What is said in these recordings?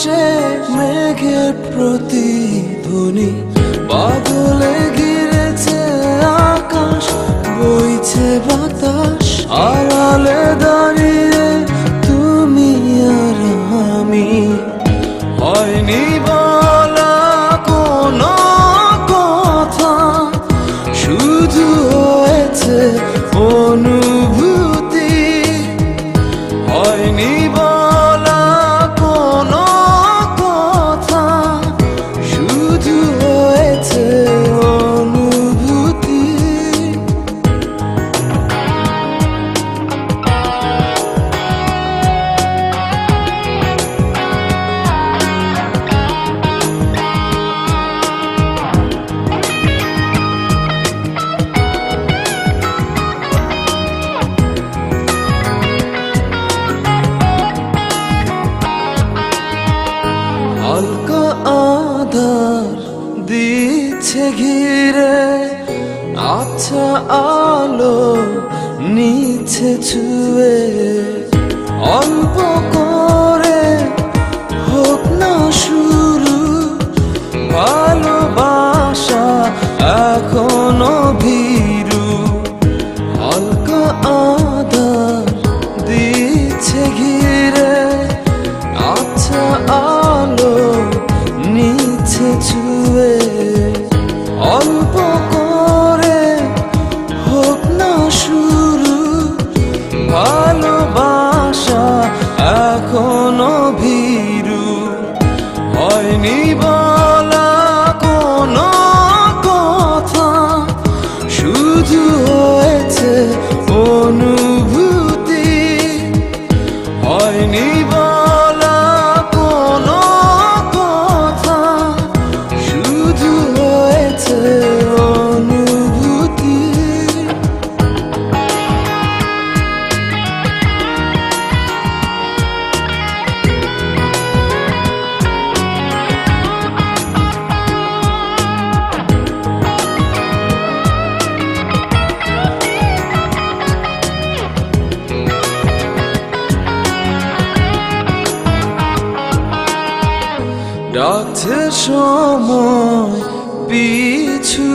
আকাশে মেঘের প্রতিধ্বনি, বাদলে ঘিরেছে আকাশ, বইছে বাতাস, আড়ালে দাঁড়িয়ে তুমি আর আমি। হয়নি বলা কোনো কথা, শুধু হয়েছে অনুভূতি। হয়নি বলা কোনো কথা, শুধু হয়েছে অনুভূতি। হালকা আধার দিচ্ছে ঘিরে, আচ্ছা আলো নিচ্ছে ছুঁয়ে। অল্প করে হোক না শুরু, ভালোবাসা এখনো ভীরু। হালকা আধার দিচ্ছে ঘিরে, আচ্ছা আলো নিচ্ছে ছুঁয়ে। অল্প করে হোক না শুরু, ভালোবাসা এখনো ভীরু। হয়নি বলা কোনো কথা, শুধু হয়েছে অনুভূতি। হয়নি বলা কোনো কথা, শুধু হয়েছে অনুভূতি। ডাকছে সময় পিছু,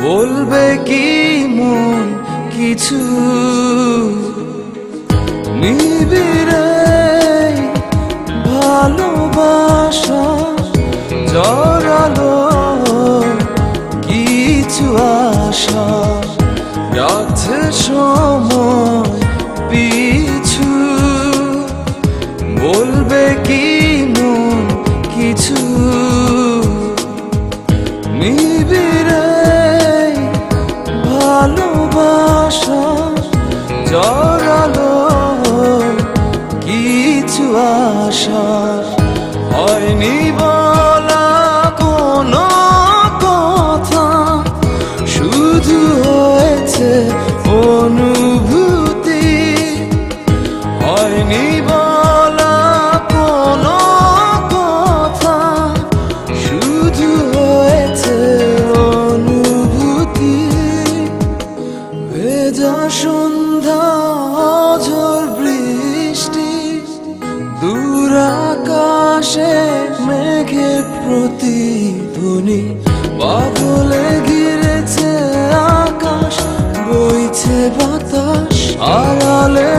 বলবে কি মন কিছু। নিবিড়ে ভালোবাসা জড়ালো কিছু আশা। ডাকছে সময় পিছু, বলবে কি মন কিছু। নিবিড়ে ভালোবাসা জড়ালো কিছু আশা। হয়নি বলা কোনো কথা, শুধু হয়েছে অনুভূতি। হয়নি বলা কোনো কথা, শুধু হয়েছে অনুভূতি। ভেজা সন্ধ্যা, ঝড় বৃষ্টি, দূর আকাশে মেঘের প্রতিধ্বনি, বাদলে ঘিরেছে আকাশ, বইছে বাতাস, আড়ালে